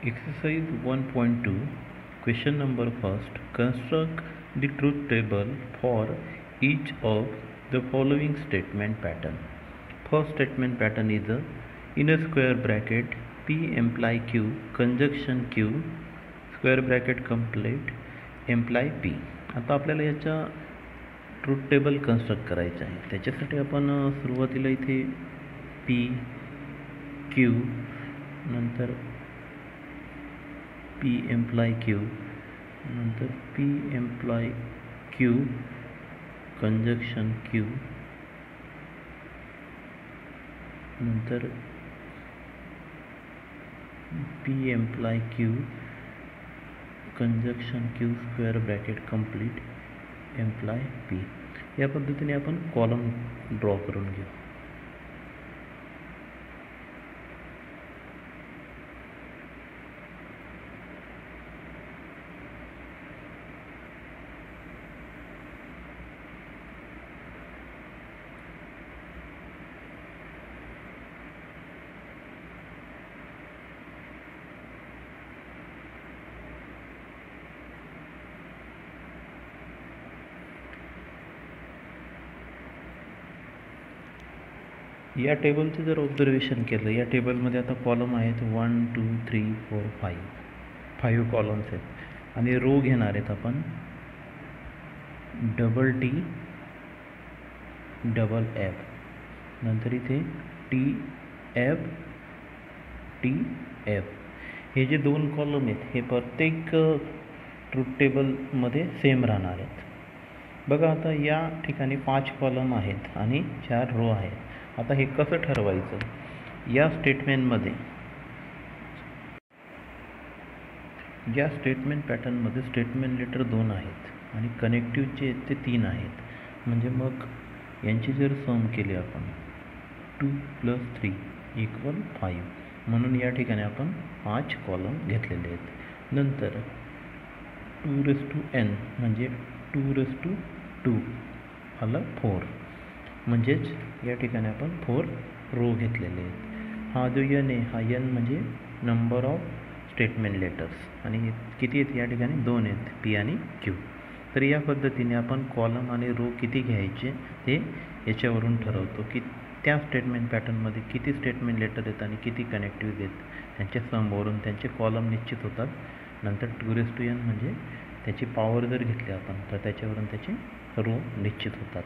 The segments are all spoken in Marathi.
Exercise 1.2, question number first. Construct the truth table for each of the following statement pattern. First statement pattern is in a square bracket P imply Q conjunction Q square bracket complete imply P. आता आपल्याला याचा ट्रूथ टेबल कन्स्ट्रक्ट करायचं आहे. त्याच्यासाठी आपण सुरुवातीला इथे P Q नंतर P imply Q नंतर P imply Q conjunction Q नंतर P imply Q conjunction Q square bracket complete imply P. या पद्धतीने आपण कॉलम ड्रॉ करून घेऊ. या टेबलचं जर ऑब्झर्वेशन केलं, या टेबलमध्ये आता कॉलम आहेत 1 2 3 4 5 कॉलम्स आहेत आणि रो घेणार आहेत आपण डबल एफ नंतर इथे टी एफ. हे जे दोन कॉलम आहेत हे प्रत्येक ट्रूथ टेबलमध्ये सेम राहणार आहेत. बघा आता या ठिकाणी 5 कॉलम आहेत आणि 4 रो आहेत. आता हे कसं ठरवायचं? या स्टेटमेंटमध्ये या स्टेटमेंट पॅटर्नमध्ये स्टेटमेंट लेटर 2 आहेत आणि कनेक्टिव्हचे आहेत ते 3 आहेत. म्हणजे मग यांची जर सम केली आपण 2 + 3 = 5 म्हणून या ठिकाणी आपण 5 कॉलम घेतलेले आहेत. नंतर 2n म्हणजे 2 आलं 4 म्हणजेच या ठिकाणी आपण 4 रो घेतलेले आहेत. हा जो n आहे हा n म्हणजे नंबर ऑफ स्टेटमेंट लेटर्स आणि किती आहेत या ठिकाणी 2 आहेत P आणि Q. तर या पद्धतीने आपण कॉलम आणि रो किती घ्यायचे ते याच्यावरून ठरवतो की त्या स्टेटमेंट पॅटर्नमध्ये किती स्टेटमेंट लेटर आहेत आणि किती कनेक्टिव्ह आहेत. त्यांच्या समवरून त्यांचे कॉलम निश्चित होतात. नंतर 2n म्हणजे त्याची पॉवर जर घेतली आपण तर त्याच्यावरून त्याचे रो निश्चित होतात.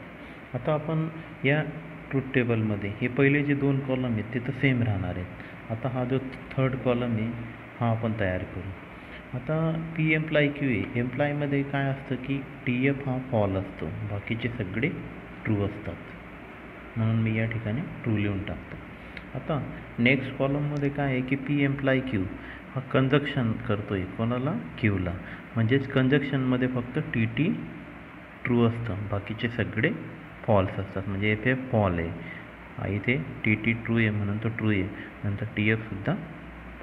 आता आपण या ट्रूथ टेबलमध्ये हे पहिले जे 2 कॉलम आहेत ते तर सेम राहणार आहेत. आता हा जो थर्ड कॉलम आहे हा आपण तयार करू. आता P imply Q आहे. एम्प्लायमध्ये काय असतं की TF हा फॉल असतो, बाकीचे सगळे ट्रू असतात. म्हणून मी या ठिकाणी ट्रू लिहून टाकतो. आता नेक्स्ट कॉलममध्ये काय आहे की P imply Q हा कंजक्शन करतोय कोणाला? Qला. म्हणजेच कंजक्शनमध्ये फक्त TT ट्रू असतं, बाकीचे सगळे फॉल्स असतात. म्हणजे FF फॉल आहे, इथे TT ट्रू आहे म्हणून तो ट्रू आहे. नंतर TF सुद्धा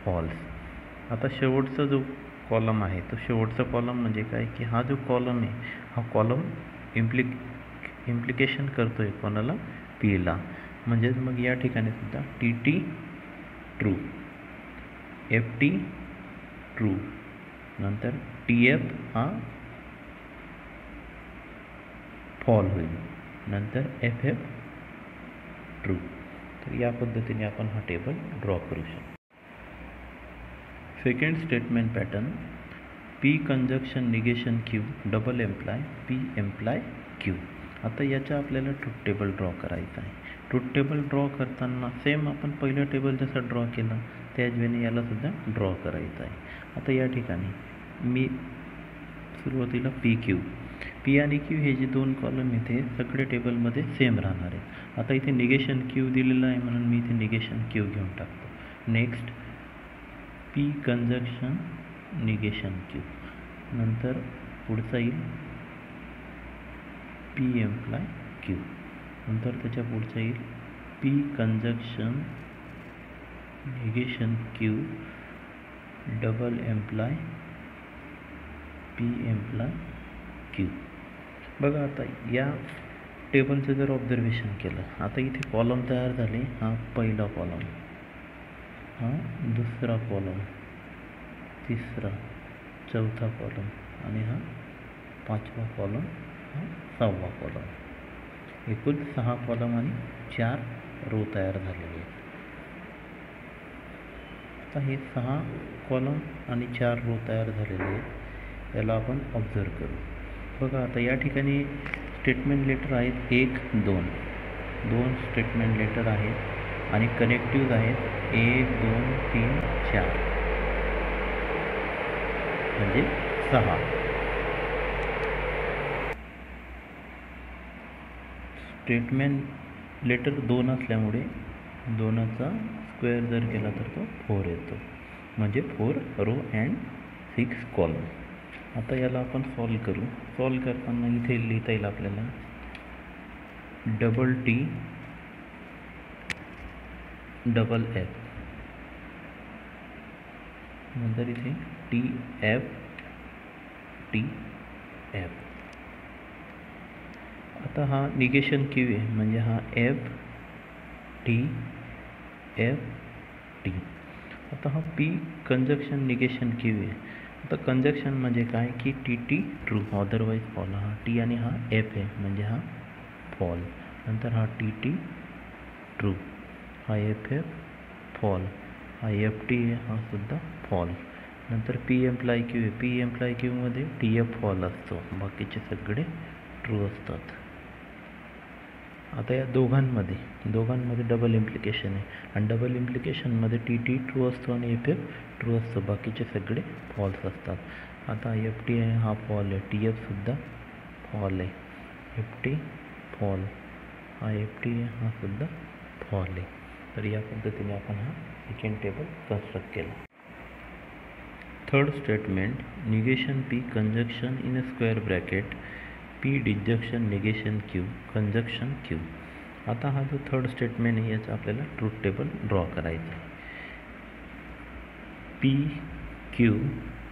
फॉल्स. आता शेवटचा जो कॉलम आहे तो शेवटचा कॉलम म्हणजे काय की हा जो कॉलम आहे हा कॉलम इम्प्लिकेशन करतोय कोणाला? Pला. म्हणजेच मग या ठिकाणी सुद्धा TT ट्रू, FT ट्रू, नंतर TF हा फॉल होईल, नंतर FF ट्रू. तर या पद्धतीने आपण हा टेबल ड्रॉ करू शकतो. Second statement pattern P conjunction negation Q double employ P employ Q. आता याचा आपल्याला ट्रूथ टेबल ड्रॉ करायचा आहे. ट्रूथ टेबल ड्रॉ करताना सेम आपण पहिलं टेबल जसं ड्रॉ केलं त्याच वेळी याला सुद्धा ड्रॉ करायचं आहे. आता या ठिकाणी मी सुरुवातीला P आणि Q हे जे 2 कॉलम इथे सगळे टेबलमध्ये सेम राहणार आहेत. आता इथे निगेशन Q दिलेलं आहे म्हणून मी इथे निगेशन Q घेऊन टाकतो. Next P conjunction negation Q, नंतर पुढचा येईल P एम्प्लाय Q, नंतर त्याच्या पुढचा येईल P conjunction negation Q double employ P employ Q. बघा आता या टेबलचं जर ऑब्झर्वेशन केलं, आता इथे कॉलम तयार झाले. हा पहिला कॉलम, हा दुसरा कॉलम, तिसरा, चौथा कॉलम आणि हा 5वा कॉलम, हा 6वा कॉलम. एकूण 6 कॉलम आणि 4 रो तयार झालेले आहेत. आता हे 6 कॉलम आणि 4 रो तयार झालेले आहेत, याला आपण ऑब्झर्व करू. बघा आता या ठिकाणी स्टेटमेंट लेटर आहेत 1, 2 स्टेटमेंट लेटर आहेत आणि कनेक्टिव्ह आहेत 1, 2, 3, 4 म्हणजे 6. स्टेटमेंट लेटर 2 असल्यामुळे 2चा स्क्वेअर जर केला तर तो 4 येतो, म्हणजे 4 रो अँड 6 कॉलम. आता याला आपण सॉल्व करू. सॉल्व करताना इथे लिहिता येईल आपल्याला T F, नंतर इथे TF. आता हा निगेशन क्यू आहे, म्हणजे हा F T. आता हा P कंजक्शन निगेशन क्यू आहे. आता कंजक्शन म्हणजे काय की TT ट्रू, अदरवाईज फॉल. हा T आणि हा F आहे म्हणजे हा फॉल. नंतर हा TT ट्रू, हा FF फॉल, हा FT आहे, हा सुद्धा फॉल. नंतर P एम्प्लाय क्यू आहे. P एम्प्लाय क्यूमध्ये TF फॉल असतो, बाकीचे सगळे ट्रू असतात. आता या दोघांमध्ये डबल इम्प्लिकेशन आहे आणि डबल इम्प्लिकेशनमध्ये TT ट्रू असतो आणि FF ट्रू असतो, बाकीचे सगळे फॉल्स असतात. आता FT आहे, हा फॉल आहे, TF सुद्धा फॉल आहे, FT फॉल, हा FT आहे, हा सुद्धा फॉल आहे. तर या पद्धतीने आपण हा सेकंड टेबल कन्स्ट्रक्ट केला. Third statement, negation P conjunction in a square bracket P disjunction negation Q conjunction Q. आता हा जो थर्ड स्टेटमेंट आहे याचा आपल्याला ट्रूथ टेबल ड्रॉ करायचा आहे. P Q,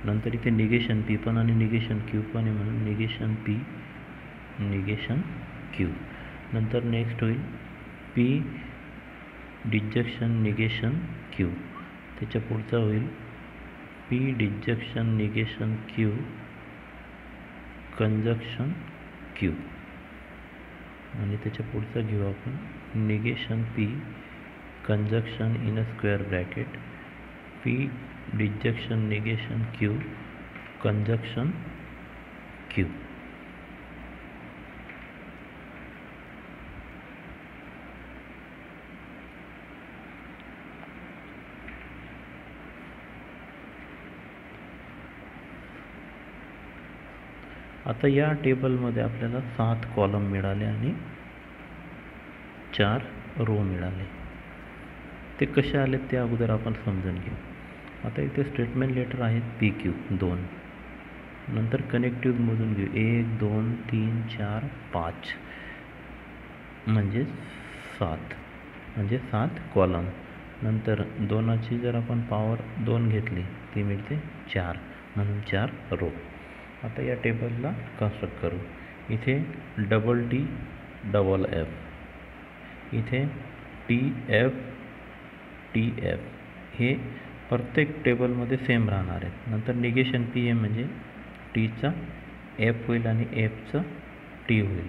नंतर इथे निगेशन P पण आणि निगेशन Q पण आहे, म्हणून निगेशन P निगेशन Q. नंतर नेक्स्ट होईल P डिजक्शन निगेशन Q. त्याच्या पुढचा होईल P disjunction negation Q conjunction Q. आणि त्याच्या पुढचा घेऊ आपण negation P conjunction in a square bracket P disjunction negation Q conjunction Q. आता या टेबलमध्ये आपल्याला 7 कॉलम मिळाले आणि 4 रो मिळाले. ते कसे आले ते अगोदर आपण समजून घेऊ. आता इथे स्टेटमेंट लेटर आहेत PQ 2, नंतर कनेक्टिव्ह मोजून घेऊ 1, 2, 3, 4, 5 म्हणजे 7, म्हणजे 7 कॉलम. नंतर 2ची जर आपण पॉवर 2 घेतली ती मिळते 4, म्हणून 4 रो. आता या टेबलला कन्स्ट्रक्ट करू. इथे T F, इथे TF हे प्रत्येक टेबलमध्ये सेम राहणार आहेत. नंतर निगेशन P आहे म्हणजे Tचा F होईल आणि Fचा T होईल.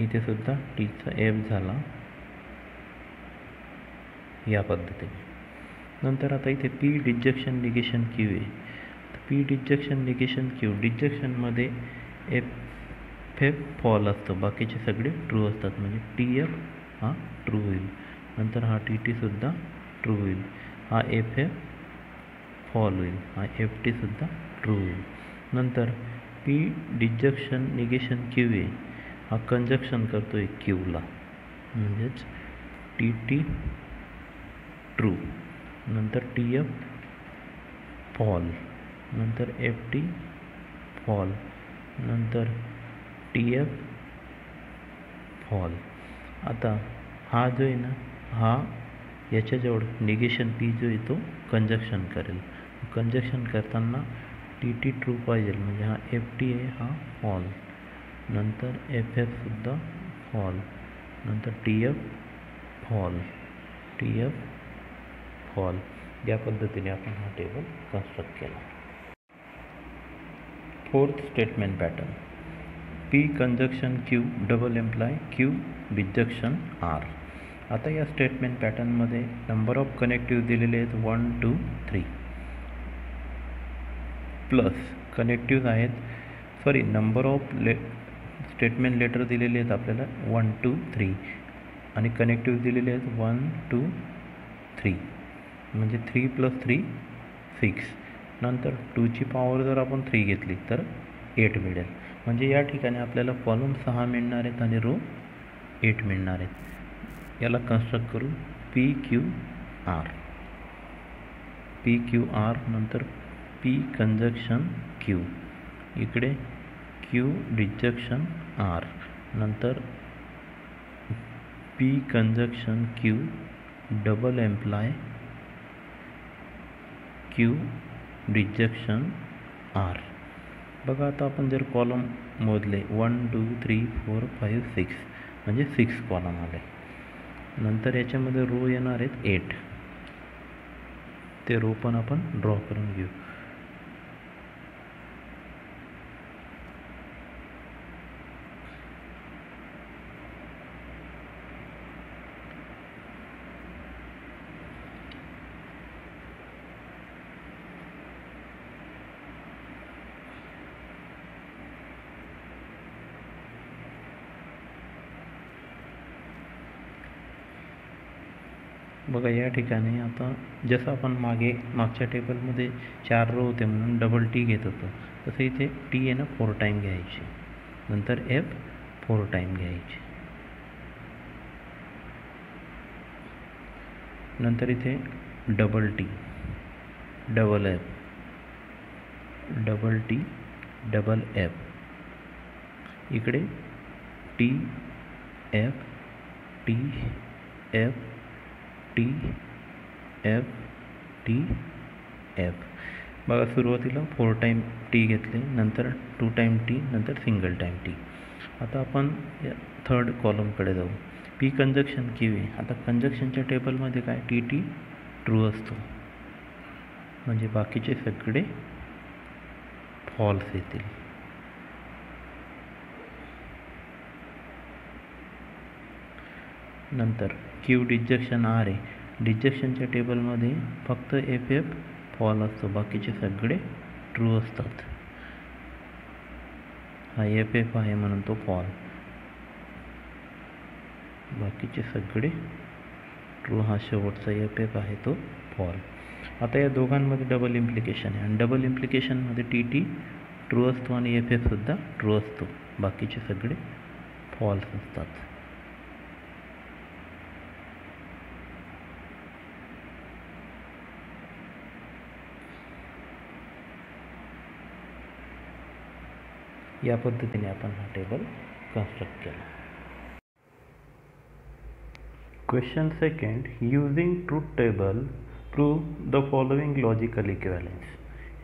इथे सुद्धा Tचा F झाला या पद्धतीने. नंतर आता इथे P डिजक्शन निगेशन Q आहे. P डिजक्शन निगेशन Q, डिजक्शनमध्ये FF फॉल असतो, बाकीचे सगळे ट्रू असतात, म्हणजे TF हा ट्रू होईल. नंतर हा TT सुद्धा ट्रू होईल, हा FF फॉल होईल, हा FT सुद्धा ट्रू होईल. नंतर P डिजक्शन निगेशन Q आहे, हा कंजक्शन करतो आहे Qला, म्हणजेच TT ट्रू. नंतर TF फॉल, नंतर FT फॉल, नंतर TF फॉल. आता हा जो आहे ना, हा याच्याजवळ निगेशन P जो आहे तो कंजक्शन करेल. कंजक्शन करताना TT ट्रू पाहिजे, म्हणजे हा FT आहे, हा फॉल, नंतर FF सुद्धा फॉल, नंतर TF फॉल, TF फॉल. या पद्धतीने आपण हा टेबल कन्स्ट्रक्ट केला. Fourth statement pattern, P conjunction Q double employ Q डिजक्शन R. आता या स्टेटमेंट पॅटर्नमध्ये नंबर ऑफ कनेक्टिव्ह दिलेले आहेत 1 2 3 प्लस कनेक्टिव्ह आहेत नंबर ऑफ स्टेटमेंट लेटर दिलेले आहेत आपल्याला 1 2 3 आणि कनेक्टिव्ह दिलेले आहेत 1 2 3 म्हणजे 3 + 3 6. नंतर 2ची पॉवर जर आपण 3 घेतली तर 8 मिळेल. म्हणजे या ठिकाणी आपल्याला कॉलम 6 मिळणार आहेत आणि रो 8 मिळणार आहेत. याला कन्स्ट्रक्ट करू PQR. PQR नंतर P कंजक्शन Q, इकडे Q डिजक्शन R, नंतर P conjunction Q double employ Q डिजक्शन R. बघा आता आपण जर कॉलम मोजले 1 2 3 4 5 6 म्हणजे 6 कॉलम आले. नंतर याच्यामध्ये रो येणार आहेत 8. ते रो पण आपण ड्रॉ करून घेऊ. बघा या ठिकाणी आता जसं आपण मागच्या टेबलमध्ये 4 रो होते म्हणून डबल टी घेत होतो, तसं इथे टी आहे ना 4 टाईम घ्यायची, नंतर एफ 4 टाईम घ्यायची, नंतर इथे double T double F double T double F, इकडे T F T F T F T F. बघा सुरुवातीला 4 टाईम टी घेतले, नंतर 2 टाईम टी, नंतर सिंगल टाईम टी. आता आपण थर्ड कॉलमकडे जाऊ. पी कंजक्शन Q आहे. आता कंजक्शनच्या टेबलमध्ये काय टी टी ट्रू असतो, म्हणजे बाकीचे सगळे फॉल्स येतील. नंतर Q डिजक्शन R आहे. डिजक्शनच्या टेबलमध्ये फक्त एफ एफ फॉल असतो, बाकीचे सगळे ट्रू असतात. हा एफ एफ आहे म्हणून तो फॉल, बाकीचे सगळे ट्रू. हा शेवटचा एफ एफ आहे तो फॉल. आता या दोघांमध्ये डबल इम्प्लिकेशन आहे आणि डबल इम्प्लिकेशनमध्ये टी टी ट्रू असतो आणि एफ एफ सुद्धा ट्रू असतो, बाकीचे सगळे फॉल्स असतात. या पद्धतीने आपण हा टेबल कन्स्ट्रक्ट केला. Question second, using truth table prove the following logical equivalence.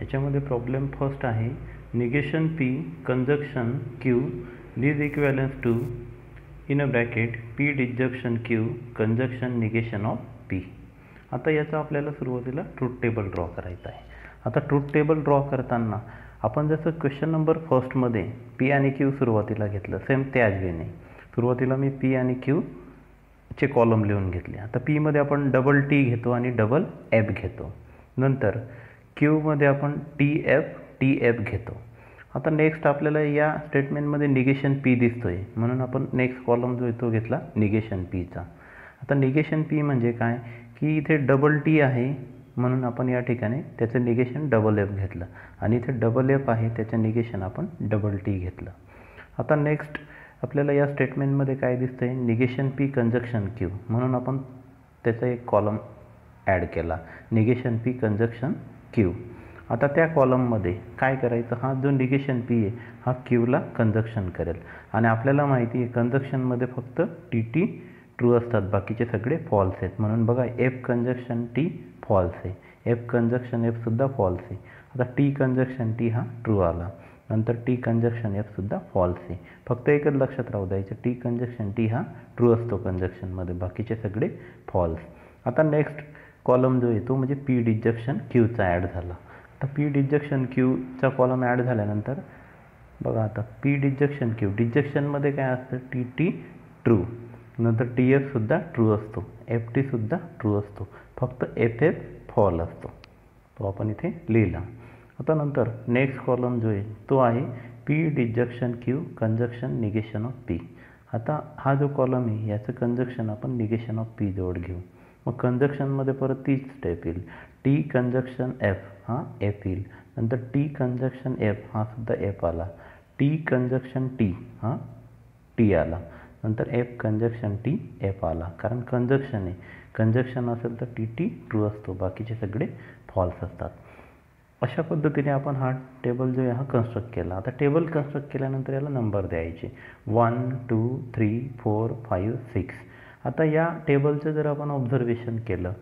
याच्यामध्ये प्रॉब्लेम फर्स्ट आहे negation P conjunction Q this equivalence to in a bracket P disjunction Q conjunction negation of P. आता याचा आपल्याला सुरुवातीला ट्रूथ टेबल ड्रॉ करायचा आहे. आता ट्रूथ टेबल ड्रॉ करताना आपण जसं क्वेश्चन नंबर फर्स्टमध्ये P आणि Q सुरुवातीला घेतलं, सेम त्याच वेने सुरुवातीला मी P आणि Q चे कॉलम लिहून घेतले. आता P मध्ये आपण डबल टी घेतो आणि डबल एफ घेतो, नंतर Q मध्ये आपण टी एफ घेतो. आता नेक्स्ट आपल्याला या स्टेटमेंटमध्ये निगेशन P दिसतोय म्हणून आपण नेक्स्ट कॉलम जो आहे तो घेतला निगेशन Pचा. आता निगेशन P म्हणजे काय की इथे डबल टी आहे म्हणून आपण या ठिकाणी त्याचं निगेशन डबल एफ घेतलं आणि इथे डबल एफ आहे त्याचं निगेशन आपण डबल टी घेतलं. आता नेक्स्ट आपल्याला या स्टेटमेंटमध्ये काय दिसतंय निगेशन P कंजक्शन Q म्हणून आपण त्याचा एक कॉलम ॲड केला निगेशन P कंजक्शन Q. आता त्या कॉलममध्ये काय करायचं, हा जो निगेशन P आहे हा Qला कंजक्शन करेल आणि आपल्याला माहिती आहे कंजक्शनमध्ये फक्त टी टी ट्रू असतात, बाकीचे सगळे फॉल्स आहेत. म्हणून बघा एफ कंजक्शन टी फॉल्स आहे, एफ कंजक्शन एफ सुद्धा फॉल्स आहे. आता टी कंजक्शन टी हा ट्रू आला, नंतर टी कंजक्शन एफ सुद्धा फॉल्स आहे. फक्त एकच लक्षात राहू द्यायचं टी कंजक्शन टी हा ट्रू असतो कंजक्शनमध्ये, बाकीचे सगळे फॉल्स. आता नेक्स्ट कॉलम जो आहे तो म्हणजे पी डिजक्शन क्यूचा ॲड झाला. आता पी डिजक्शन क्यूचा कॉलम ॲड झाल्यानंतर बघा आता पी डिजक्शन क्यू डिजक्शनमध्ये काय असतं टी टी ट्रू, नंतर टी एफसुद्धा ट्रू असतो, एफ टीसुद्धा ट्रू असतो, फक्त एफ एफ फॉल असतो, तो आपण इथे लिहिला. आता नंतर नेक्स्ट कॉलम जो आहे तो आहे P disjunction Q conjunction negation of P. आता हा जो कॉलम आहे याचं कंजक्शन आपण निगेशन ऑफ पी जवळ घेऊ. मग कंजक्शनमध्ये परत तीच स्टेप येईल. टी कंजक्शन एफ हा एफ येईल, नंतर टी कंजक्शन एफ हा सुद्धा एफ आला, टी कंजक्शन टी हा टी आला, नंतर एफ कंजक्शन टी एफ आला, कारण कंजक्शन आहे. कंजक्शन असेल तर टी टी ट्रू असतो, बाकीचे सगळे फॉल्स असतात. अशा पद्धतीने आपण हा टेबल जो आहे हा कन्स्ट्रक्ट केला. आता टेबल कन्स्ट्रक्ट केल्यानंतर याला नंबर द्यायचे 1 2 3 4 5 6. आता या टेबलचं जर आपण ऑब्झर्वेशन केलं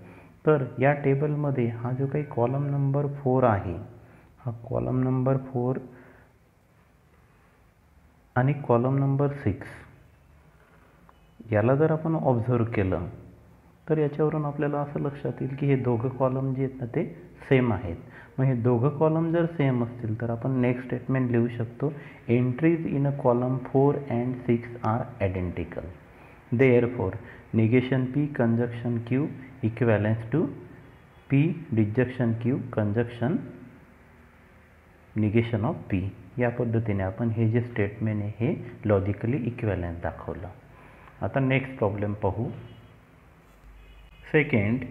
तर या टेबलमध्ये हा जो काही कॉलम नंबर 4 आहे, हा कॉलम नंबर 4 आणि कॉलम नंबर 6 याला जर आपण ऑब्झर्व केलं तर याच्यावरून आपल्याला असं लक्षात येईल की हे दोघं कॉलम जे आहेत ना ते सेम आहेत. मग हे दोघं कॉलम जर सेम असतील तर आपण नेक्स्ट स्टेटमेंट लिहू शकतो, entries in a column 4 and 6 are identical. Therefore negation P conjunction Q equivalence to P disjunction Q conjunction negation of P. या पद्धतीने आपण हे जे स्टेटमेंट आहे हे लॉजिकली इक्विव्हॅलन्स दाखवलं. आता नेक्स्ट प्रॉब्लेम पाहू. Second,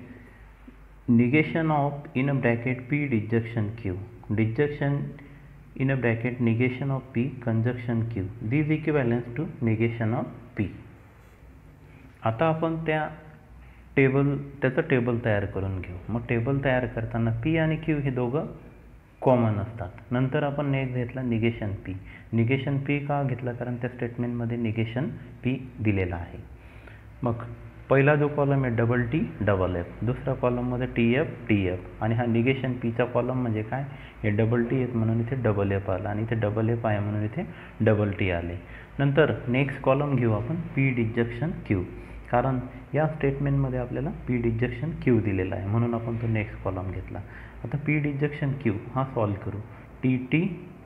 negation of in a bracket p disjunction q disjunction in a bracket negation of p conjunction q these equivalents to negation of p. आता आपण त्याचं टेबल तयार करून घेऊ. मग टेबल तयार करताना p आणि q हे दोघं कॉमन असतात. नंतर आपण नेक्स्ट घेतला निगेशन p. निगेशन p का घेतला, कारण त्या स्टेटमेंटमध्ये निगेशन p दिलेला आहे. मग पहिला जो कॉलम आहे डबल टी डबल एफ, दुसऱ्या कॉलममध्ये टी एफ आणि हा निगेशन पीचा कॉलम म्हणजे काय, हे डबल टी आहेत म्हणून इथे डबल एफ आला आणि इथे डबल एफ आहे म्हणून इथे डबल टी आले. नंतर नेक्स्ट कॉलम घेऊ आपण पी डिजक्शन क्यू, कारण या स्टेटमेंटमध्ये आपल्याला पी डिजक्शन क्यू दिलेला आहे म्हणून आपण तो नेक्स्ट कॉलम घेतला. आता पी डिजक्शन क्यू हा सॉल्व करू. टी टी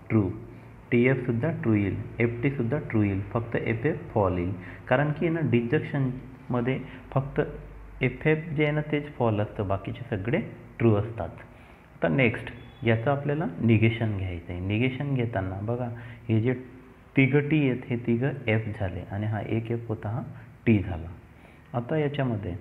ट्रू, टी एफसुद्धा ट्रू येईल, एफ टीसुद्धा ट्रू येईल, फक्त एफ एफ फॉल येईल, कारण की ना डिजक्शनमध्ये फक्त एफ एफ जे आहे ना तेच फॉल असतं, बाकीचे सगळे ट्रू असतात. आता नेक्स्ट याचं आपल्याला निगेशन घ्यायचं आहे. निगेशन घेताना बघा हे जे तिघं टी आहेत हे तिघं एफ झाले आणि हा एक एफ होता हा टी झाला. आता याच्यामध्ये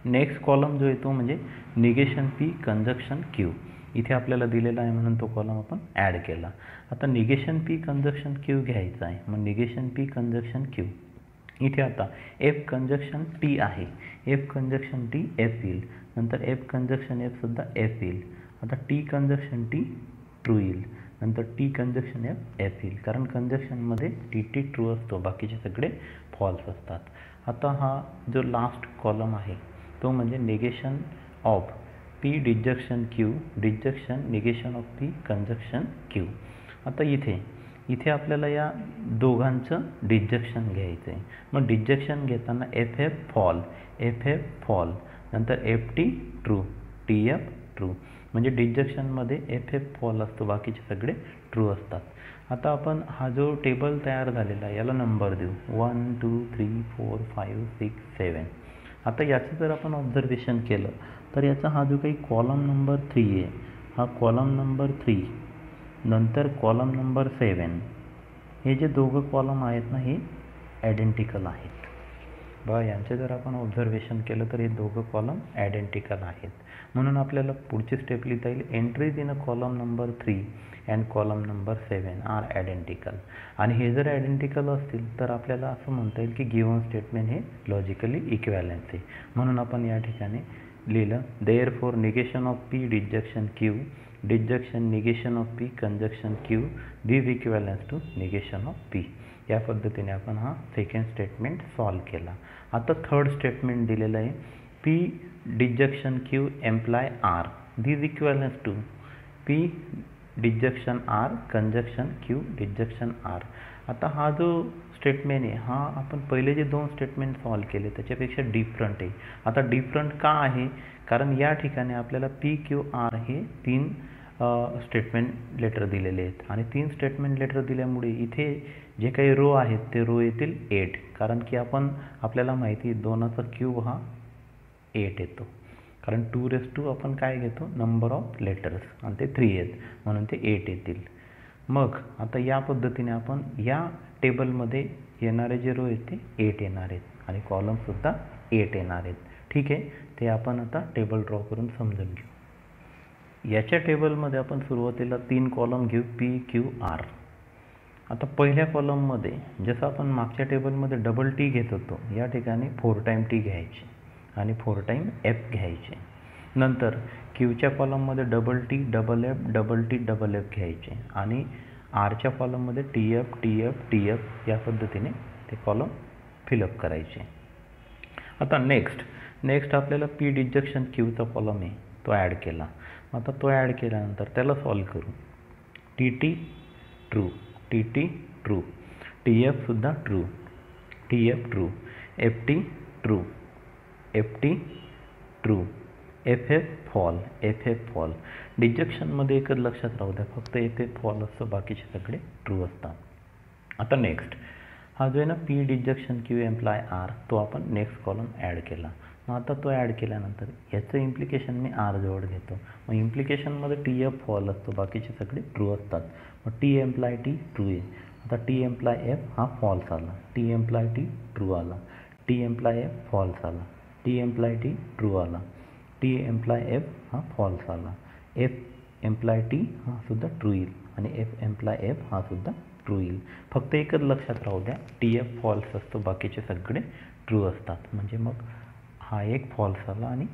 नेक्स्ट कॉलम जो आहे तो म्हणजे निगेशन पी कंजक्शन क्यू, इथे आपल्याला दिलेला आहे म्हणून तो कॉलम आपण ॲड केला. आता निगेशन पी कंजक्शन क्यू घ्यायचा आहे. मग निगेशन पी कंजक्शन क्यू इथे आता एफ कंजक्शन टी आहे, एफ कंजक्शन टी एफ येईल, नंतर एफ कंजक्शन एफसुद्धा एफ येईल. आता टी कंजक्शन टी ट्रू येईल, नंतर टी कंजक्शन एफ एफ येईल, कारण कंजक्शनमध्ये टी टी ट्रू असतो, बाकीचे सगळे फॉल्स असतात. आता हा जो लास्ट कॉलम आहे तो म्हणजे negation of P disjunction Q disjunction negation of P conjunction Q. आता इथे आपल्याला या दोघांचं डिजक्शन घ्यायचं आहे. मग डिजक्शन घेताना एफ एफ फॉल, नंतर F T true, T F true, म्हणजे डिजक्शनमध्ये एफ एफ फॉल असतो, बाकीचे सगळे ट्रू असतात. आता आपण हा जो टेबल तयार झालेला आहे याला नंबर देऊ 1 2 3 4 5 6 7. आता याचं जर आपण ऑब्झर्वेशन केलं तर याचा हा जो काही कॉलम नंबर 3 आहे, हा कॉलम नंबर 3 नंतर कॉलम नंबर 7, हे जे दोघं कॉलम आहेत ना हे आयडेंटिकल आहेत. बघा यांचे जर आपण ऑब्झर्वेशन केलं तर हे दोघं कॉलम आयडेंटिकल आहेत, म्हणून आपल्याला पुढची स्टेप लिहिता येईल entries in a column number 3 and column number 7 are identical. आणि हे जर आयडेंटिकल असतील तर आपल्याला असं म्हणता येईल की गिव्हन स्टेटमेंट हे लॉजिकली इक्विव्हॅलन्स आहे, म्हणून आपण या ठिकाणी लिहिलं therefore negation of P disjunction Q disjunction negation of P conjunction Q this equivalence to negation of P. या पद्धतीने आपण हा सेकंड स्टेटमेंट सॉल्व केला. आता थर्ड स्टेटमेंट दिलेलं आहे P disjunction Q imply R this equivalence to P disjunction R conjunction Q disjunction R. आता हा जो स्टेटमेंट आहे हा आपण पहिले जे दोन स्टेटमेंट सॉल्व केले त्याच्यापेक्षा डिफरंट आहे. आता डिफरंट का आहे, कारण या ठिकाणी आपल्याला पी क्यू आर हे 3 स्टेटमेंट लेटर दिलेले आहेत आणि 3 स्टेटमेंट लेटर दिल्यामुळे इथे जे काही रो आहेत ते रो येतील 8, कारण की आपल्याला माहिती 2चा क्यूब हा 8 येतो, कारण 2 आपण काय घेतो नंबर ऑफ लेटर्स आणि ते 3 आहेत म्हणून ते 8 येतील. मग आता या पद्धतीने आपण या टेबलमध्ये येणारे जे रो आहेत ते 8 येणार आहेत आणि कॉलमसुद्धा 8 येणार आहेत. ठीक आहे, ते आपण आता टेबल ड्रॉ करून समजून घेऊ. याच्या टेबलमध्ये आपण सुरुवातीला 3 कॉलम घेऊ पी क्यू आर. आता पहिल्या कॉलममध्ये जसं आपण मागच्या टेबलमध्ये डबल टी घेत होतो, या ठिकाणी 4 टाइम टी घ्यायचे आणि 4 टाइम एफ घ्यायचे. नंतर क्यूच्या कॉलममध्ये डबल टी डबल एफ घ्यायचे आणि आरच्या कॉलममध्ये टी एफ या पद्धतीने ते कॉलम फिलअप करायचे. आता नेक्स्ट आपल्याला पी डिजक्शन क्यूचा कॉलम आहे तो ॲड केला. आता तो ॲड केल्यानंतर त्याला सॉल्व करू. टी ट्रू, टी एफसुद्धा true, T F true, F T true, F false. डिजक्शनमध्ये एकच लक्षात राहू द्या, फक्त एफ फॉल असतं, बाकीचे सगळे ट्रू असतात. आता नेक्स्ट हा जो आहे ना P disjunction Q imply R, तो आपण नेक्स्ट कॉलम ॲड केला. मग आता तो ॲड केल्यानंतर याचं इम्प्लिकेशन मी आर जवळ घेतो. मग इम्प्लिकेशनमध्ये टी एफ फॉल असतो, बाकीचे सगळे ट्रू असतात. मग टी एम्प्लाय टी ट्रू आहे. आता टी एम्प्लाय एफ हा फॉल्स आला, टी एम्प्लाय टी ट्रू आला, टी एम्प्लाय एफ फॉल्स आला, टी एम्प्लाय टी ट्रू आला, टी एम्प्लाय एफ हा फॉल्स आला, एफ एम्प्लाय टी हा सुद्धा ट्रू येईल आणि एफ एम्प्लाय एफ हा सुद्धा ट्रू येईल. फक्त एकच लक्षात राहू द्या, टी एफ फॉल्स असतो, बाकीचे सगळे ट्रू असतात. म्हणजे मग हा एक फॉल्स आला आणि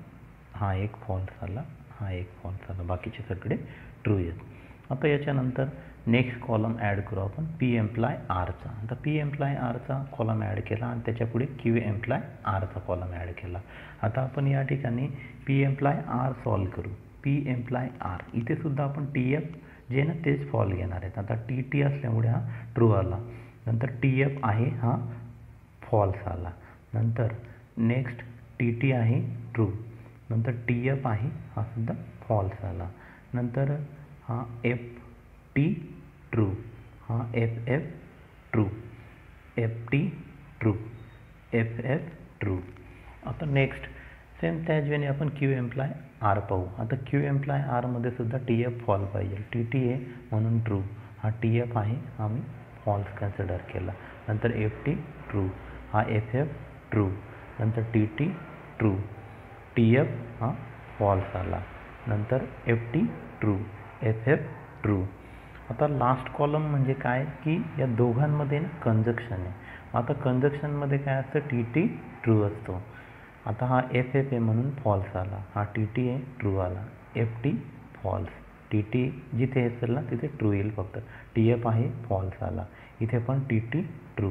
हा एक फॉल्स आला, हा एक फॉल्स आला, बाकीचे सगळे ट्रू आहेत. आता याच्यानंतर नेक्स्ट कॉलम ॲड करू आपण पी एम्प्लाय आरचा. आता पी एम्प्लाय आरचा कॉलम ॲड केला आणि त्याच्यापुढे क्यू एम्प्लाय आरचा कॉलम ॲड केला. आता आपण या ठिकाणी पी एम्प्लाय आर सॉल्व करू. पी एम्प्लाय आर इथे सुद्धा आपण टी एफ जे ना तेच फॉल घेणार आहेत. आता टी असल्यामुळे हा ट्रू आला, नंतर टी एफ आहे हा फॉल्स आला, नंतर नेक्स्ट टी आहे ट्रू, नंतर टी एफ आहे हा सुद्धा फॉल्स आला, नंतर हा एफ टी ट्रू, हा F true, F T true, F true. आता नेक्स्ट सेम त्याच वेळी आपण क्यू एम्प्लाय आर पाहू. आता क्यू एम्प्लाय आरमध्ये सुद्धा टी एफ फॉल पाहिजे, टी आहे म्हणून ट्रू, हा टी एफ आहे हा मी फॉल्स कन्सिडर केला, नंतर एफ टी ट्रू, हा एफ ट्रू, नंतर टी ट्रू, टी एफ हा फॉल्स आला, नंतर F T true, F true. आता लास्ट कॉलम म्हणजे काय की या दोघांमध्ये कंजक्शन आहे. आता कंजक्शनमध्ये काय असतं, टी ट्रू असतो. आता हा एफ आहे म्हणून फॉल्स आला, हा टी आहे ट्रू आला, एफ टी फॉल्स, टी जिथे असेल ना तिथे ट्रू येईल, फक्त टी एफ आहे फॉल्स आला, इथे पण टी ट्रू,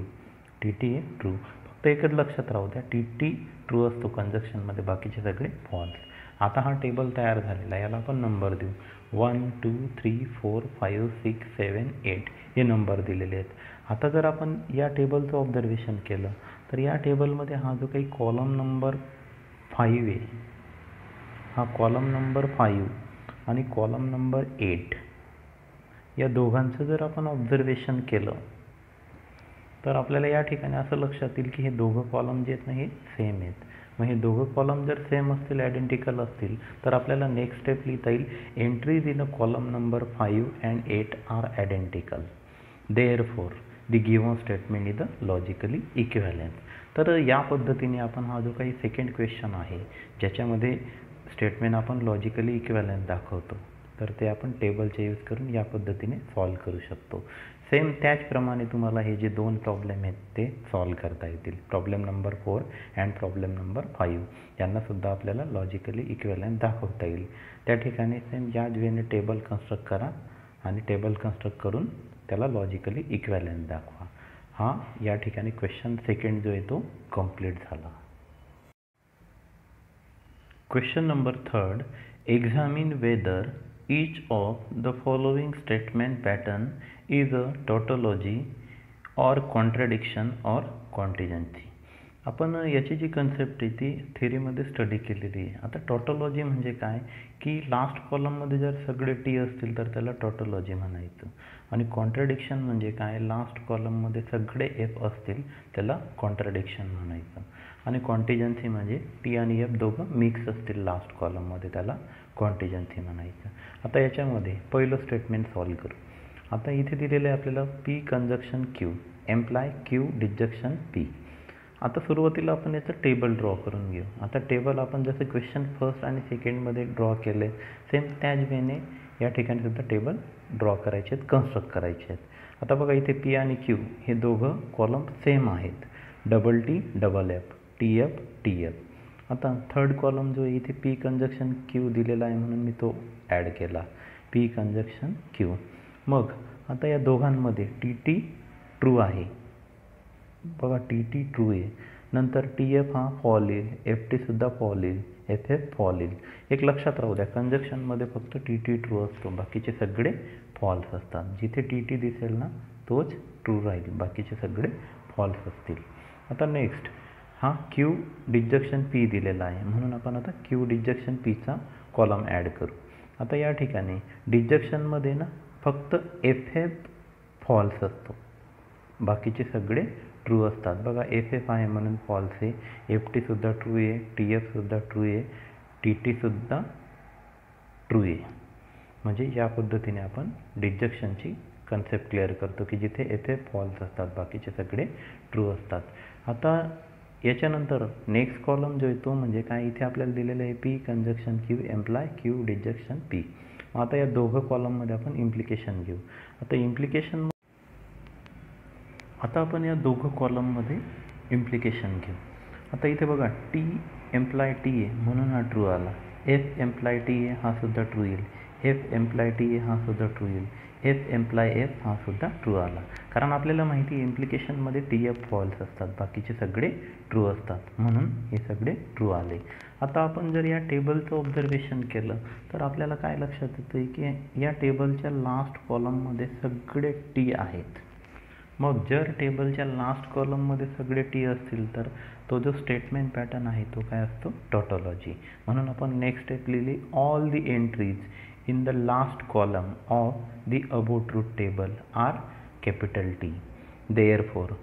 टी आहे ट्रू. फक्त एकच लक्षात राहू द्या, टी ट्रू असतो कंजक्शनमध्ये, बाकीचे सगळे फॉल्स. आता हा टेबल तयार झालेला आहे, याला आपण नंबर देऊ. 1 2 3 4 5 6 7 8 हे नंबर दिलेले आहेत. आता जर आपण या टेबलचं ऑब्झर्वेशन केलं तर या टेबलमध्ये हा जो काही कॉलम नंबर 5 आहे, हा कॉलम नंबर 5 आणि कॉलम नंबर 8 या दोघांचं जर आपण ऑब्झर्वेशन केलं तर आपल्याला या ठिकाणी असं लक्षात येईल की हे दोघं कॉलम जे आहेत ना हे सेम आहेत. मग हे दोघं कॉलम जर सेम असतील, आयडेंटिकल असतील, तर आपल्याला नेक्स्ट स्टेप लिहिता येईल, entries in a column number 5 and 8 are identical, therefore the given statement is the logically equivalent. तर या पद्धतीने आपण हा जो काही सेकंड क्वेश्चन आहे ज्याच्यामध्ये स्टेटमेंट आपण लॉजिकली इक्विव्हॅलेंट दाखवतो, तर ते आपण टेबलचे यूज करून या पद्धतीने सॉल्व करू शकतो. सेम त्याचप्रमाणे तुम्हाला हे जे 2 प्रॉब्लेम आहेत ते सॉल्व करता येतील. Problem number 4 and problem number 5 यांनासुद्धा आपल्याला लॉजिकली इक्विव्हॅलेंट दाखवता येईल. त्या ठिकाणी सेम याच वेने टेबल कन्स्ट्रक्ट करा आणि टेबल कन्स्ट्रक्ट करून त्याला लॉजिकली इक्विव्हॅलेंट दाखवा. हा या ठिकाणी क्वेश्चन सेकंड जो आहे तो कंप्लीट झाला. Question number 3, examine whether each of the following statement pattern is a tautology or contradiction or contingency. आपण याची जी कन्सेप्ट आहे ती थेरीमध्ये स्टडी केलेली आहे. आता टॉटॉलॉजी म्हणजे काय की लास्ट कॉलममध्ये जर सगळे टी असतील तर त्याला टॉटॉलॉजी म्हणायचं. आणि कॉन्ट्रडिक्शन म्हणजे काय, लास्ट कॉलममध्ये सगळे एफ असतील त्याला कॉन्ट्रडिक्शन म्हणायचं. आणि कॉन्टिजन्सी म्हणजे टी आणि एफ दोघं मिक्स असतील लास्ट कॉलममध्ये त्याला कॉन्टिजन्सी म्हणायचं. आता याच्यामध्ये पहिलं स्टेटमेंट सॉल्व करू. आता इथे दिलेलं आहे आपल्याला P conjunction Q imply Q disjunction P. आता सुरुवातीला आपण याचं टेबल ड्रॉ करून घेऊ. आता टेबल आपण जसं क्वेश्चन फर्स्ट आणि सेकंडमध्ये ड्रॉ केले सेम त्याच वेने या ठिकाणी सुद्धा टेबल ड्रॉ करायचे आहेत, कन्स्ट्रक्ट करायचे आहेत. आता बघा इथे पी आणि क्यू हे दोघं कॉलम सेम आहेत, double T double F T F T F. आता थर्ड कॉलम जो आहे इथे पी कंजक्शन क्यू दिलेला आहे म्हणून मी तो ॲड केला, पी कंजक्शन क्यू. मग आता या दोघांमध्ये टी टी ट्रू आहे, बघा टी टी ट्रू आहे. नंतर टी एफ हा फॉल येईल, एफ टीसुद्धा फॉल येईल, एफ एफ फॉल येईल. एक लक्षात राहू द्या, कंजक्शनमध्ये फक्त टी टी ट्रू असतो, बाकीचे सगळे फॉल्स असतात. जिथे टी टी दिसेल ना तोच ट्रू राहील, बाकीचे सगळे फॉल्स असतील. आता नेक्स्ट हा क्यू डिजक्शन पी दिलेला आहे म्हणून आपण आता क्यू डिजक्शन पीचा कॉलम ॲड करू. आता या ठिकाणी डिजक्शनमध्ये ना फक्त एफ एफ फॉल्स असतो, बाकीचे सगळे ट्रू असतात. बघा एफ एफ आहे म्हणून फॉल्स आहे, एफ टीसुद्धा ट्रू आहे, टी एफसुद्धा ट्रू आहे, टी टीसुद्धा ट्रू आहे. म्हणजे या पद्धतीने आपण डिजक्शनची कन्सेप्ट क्लिअर करतो की जिथे एफ एफ फॉल्स असतात बाकीचे सगळे ट्रू असतात. आता याच्यानंतर नेक्स्ट कॉलम जो आहे तो म्हणजे काय, इथे आपल्याला दिलेलं आहे P conjunction Q imply Q disjunction P. आता या दोघं कॉलममध्ये आपण इम्प्लिकेशन घेऊ. आता आपण या दोघं कॉलममध्ये इम्प्लिकेशन घेऊ. आता इथे बघा टी एम्प्लाय टी आहे म्हणून हा ट्रू आला, एफ एम्प्लाय टी आहे हा सुद्धा ट्रू येईल, एफ एम्प्लाय टी आहे हा सुद्धा ट्रू येईल, एफ एम्प्लाय एफ हा सुद्धा ट्रू आला. कारण आपल्याला माहिती आहे इम्प्लिकेशनमध्ये टी एफ फॉल्स असतात, बाकीचे सगळे ट्रू असतात म्हणून हे सगळे ट्रू आले. आता आपण जर या टेबलचं ऑब्झर्वेशन केलं तर आपल्याला काय लक्षात येतं की या टेबलच्या लास्ट कॉलममध्ये सगळे टी आहेत. मग जर टेबलच्या लास्ट कॉलममध्ये सगळे टी असतील तर तो जो स्टेटमेंट पॅटर्न आहे तो काय असतो, टॉटॉलॉजी. म्हणून आपण नेक्स्ट स्टेप लिहिली, all the entries in the last column of the above truth table are capital T. Therefore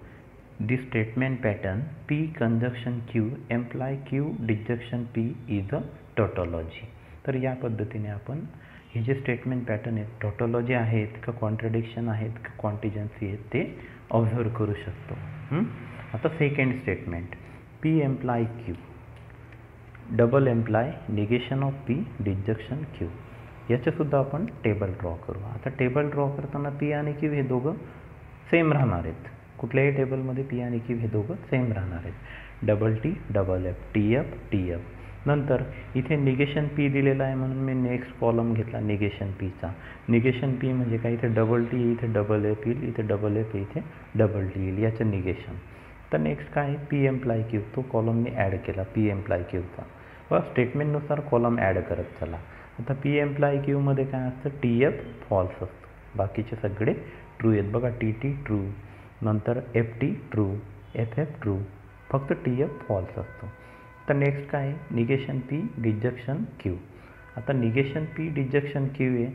the statement pattern P conjunction Q imply Q disjunction P is a tautology. तर या पद्धतीने आपण हे जे स्टेटमेंट पॅटर्न आहेत टॉटॉलॉजी आहेत का कॉन्ट्रडिक्शन आहेत का कॉन्टिजन्सी आहेत ते ऑब्झर्व करू शकतो. आता second statement P imply Q double imply negation of P disjunction Q, याचंसुद्धा आपण टेबल ड्रॉ करू. आता टेबल ड्रॉ करताना पी आणि क्यू हे दोघं सेम राहणार आहेत, कुठल्याही टेबलमध्ये पी आणि क्यू हे दोघं सेम राहणार आहेत, double T double F T F T F. नंतर इथे निगेशन पी दिलेला आहे म्हणून मी नेक्स्ट कॉलम घेतला निगेशन पीचा. निगेशन पी म्हणजे काय, इथे डबल टी इथे डबल एफ येईल, इथे डबल एफ इथे डबल टी येईल, याचं निगेशन. तर नेक्स्ट काय आहे, पी एम्प्लाय क्यू, तो कॉलम मी ॲड केला पी एम्प्लाय क्यूचा. बस स्टेटमेंटनुसार कॉलम ॲड करत चला. आता पी एम्प्लाय क्यूमध्ये काय असतं, टी एफ फॉल्स असतो, बाकीचे सगळे ट्रू आहेत. बघा टी टी ट्रू, नंतर F T true, F F true, फक्त टी एफ फॉल्स असतो. तर नेक्स्ट काय आहे, निगेशन पी डिजक्शन क्यू. आता निगेशन पी डिजक्शन क्यू आहे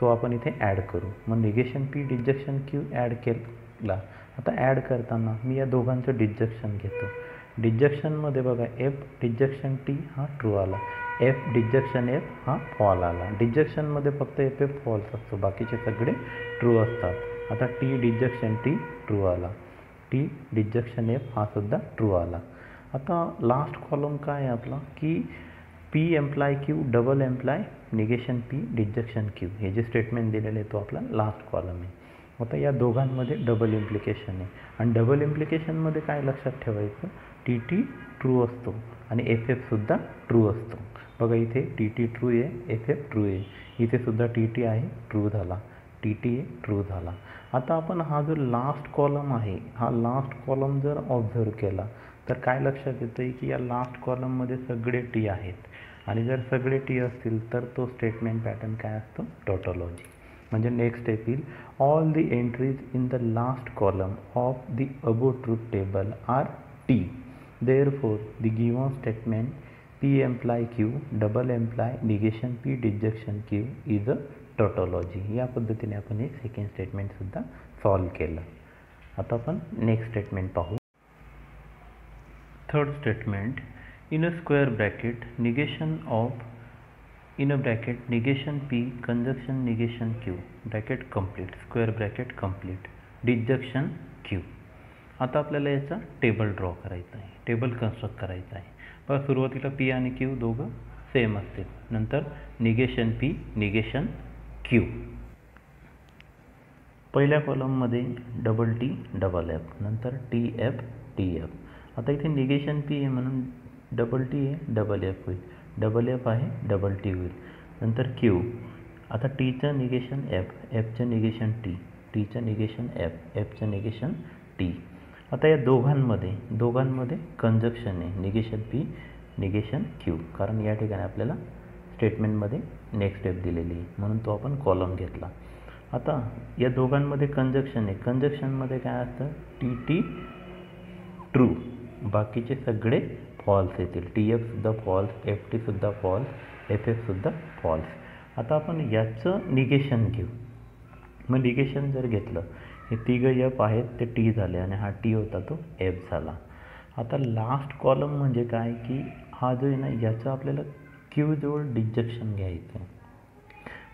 तो आपण इथे ॲड करू. मग negation P disjunction Q add केला. आता ॲड करताना मी या दोघांचं डिजक्शन घेतो. डिजक्शनमध्ये बघा एफ डिजक्शन टी हा ट्रू आला, एफ डिजक्शन एफ हा फॉल आला. डिजक्शनमध्ये फक्त एफ एफ फॉल्स असतो, बाकीचे सगळे ट्रू असतात. आता टी डिजक्शन टी ट्रू आला, टी डिजक्शन एफ हा सुद्धा ट्रू आला. आता लास्ट कॉलम काय आहे आपला की P imply Q double imply negation P disjunction Q, हे जे स्टेटमेंट दिलेलं आहे तो आपला लास्ट कॉलम आहे. आता या दोघांमध्ये डबल इम्प्लिकेशन आहे आणि डबल इम्प्लिकेशनमध्ये काय लक्षात ठेवायचं, टी टी ट्रू असतो आणि एफ एफसुद्धा ट्रू असतो. बघा इथे टी टी ट्रू आहे, एफ एफ ट्रू आहे, इथेसुद्धा टी टी आहे ट्रू झाला, टी टी आहे ट्रू झाला. आता आपण हा जो लास्ट कॉलम आहे हा लास्ट कॉलम जर ऑब्झर्व केला तर काय लक्षात येतं आहे की या लास्ट कॉलममध्ये सगळे टी आहेत आणि जर सगळे टी असतील तर तो स्टेटमेंट पॅटर्न काय असतो, टॉटॉलॉजी. म्हणजे नेक्स्ट स्टेप येईल, all the entries in the last column of the above truth table are T. Therefore, the given statement P imply Q double imply negation P disjunction Q is a tautology. या पद्धतीने आपण एक सेकंड स्टेटमेंट सुद्धा सॉल्व केलं. आता आपण नेक्स्ट स्टेटमेंट पाहू. Third statement, in a square bracket negation of in a bracket negation P conjunction negation Q bracket complete square bracket complete disjunction Q. आता आपल्याला याचा टेबल ड्रॉ करायचा आहे, टेबल कन्स्ट्रक्ट करायचा आहे. बघा सुरुवातीला P आणि Q दोघं सेम असतील, नंतर निगेशन P निगेशन Q. पहिल्या कॉलममध्ये डबल T डबल F, नंतर TF TF. आता इथे निगेशन P आहे म्हणून डबल T आहे डबल F होईल, डबल F आहे डबल T होईल, नंतर Q. आता Tचं निगेशन F, Fचं निगेशन T, Tचं निगेशन F, Fचं निगेशन T. आता या दोघांमध्ये कंजक्शन आहे, निगेशन P निगेशन Q, कारण या ठिकाणी आपल्याला स्टेटमेंटमध्ये नेक्स्ट स्टेप दिलेली आहे म्हणून तो आपण कॉलम घेतला. आता या दोघांमध्ये कंजक्शन आहे, कंजक्शनमध्ये काय असतं TT ट्रू, बाकीचे सगळे फॉल्स येतील. TF सुद्धा फॉल्स, FT सुद्धा फॉल्स, FF सुद्धा फॉल्स. आता आपण याचं निगेशन घेऊ. मग निगेशन जर घेतलं, हे तिघं F आहेत ते T झाले आणि हा T होता तो F झाला. आता लास्ट कॉलम म्हणजे काय की हा जो आहे ना याचं आपल्याला Q जवळ डिजक्शन घ्यायचं.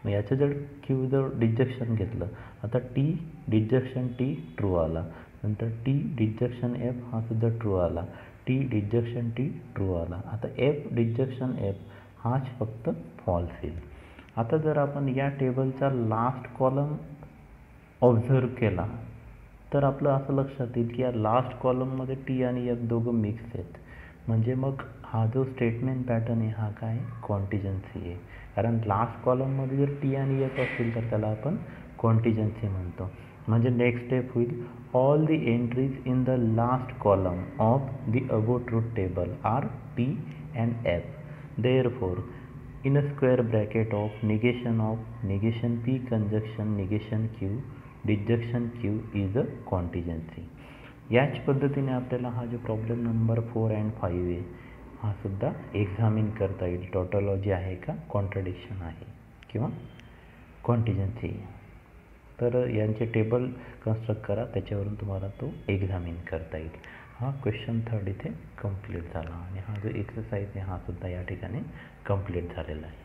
मग याचं जर Q जवळ डिजक्शन घेतलं, आता T डिजक्शन T ट्रू आला, नंतर T डिजक्शन F हा सुद्धा ट्रू आला, T डिजक्शन T ट्रू आला. आता F डिजक्शन F हाच फक्त फॉल्स येईल. आता जर आपण या टेबलचा लास्ट कॉलम ऑब्झर्व केला तर आपलं असं लक्षात येईल की या लास्ट कॉलममध्ये T आणि F दोघं मिक्स आहेत. म्हणजे मग हा जो स्टेटमेंट पॅटर्न आहे हा काय कॉन्टिजन्सी आहे, कारण लास्ट कॉलममध्ये जर T आणि F असतील तर त्याला आपण कॉन्टिजन्सी म्हणतो. म्हणजे नेक्स्ट स्टेप होईल, all the entries in the last column of the above truth table are T and F. Therefore in a square bracket of negation P conjunction negation Q disjunction Q is a contingency. याच पद्धतीने आपल्याला हा जो प्रॉब्लेम नंबर 4 अँड 5 आहे हा सुद्धा एक्झामिन करता येईल. टॉटॉलॉजी आहे का, कॉन्ट्रडिक्शन आहे किंवा कॉन्टिजन्सी. तर यांचे टेबल कन्स्ट्रक्ट करा, त्याच्यावरून तुम्हाला तो एक्झामिन करता येईल. हा क्वेश्चन 3 इथे कंप्लीट झाला आणि हा जो एक्सरसाइज आहे हा सुद्धा या ठिकाणी कंप्लीट झालेला आहे.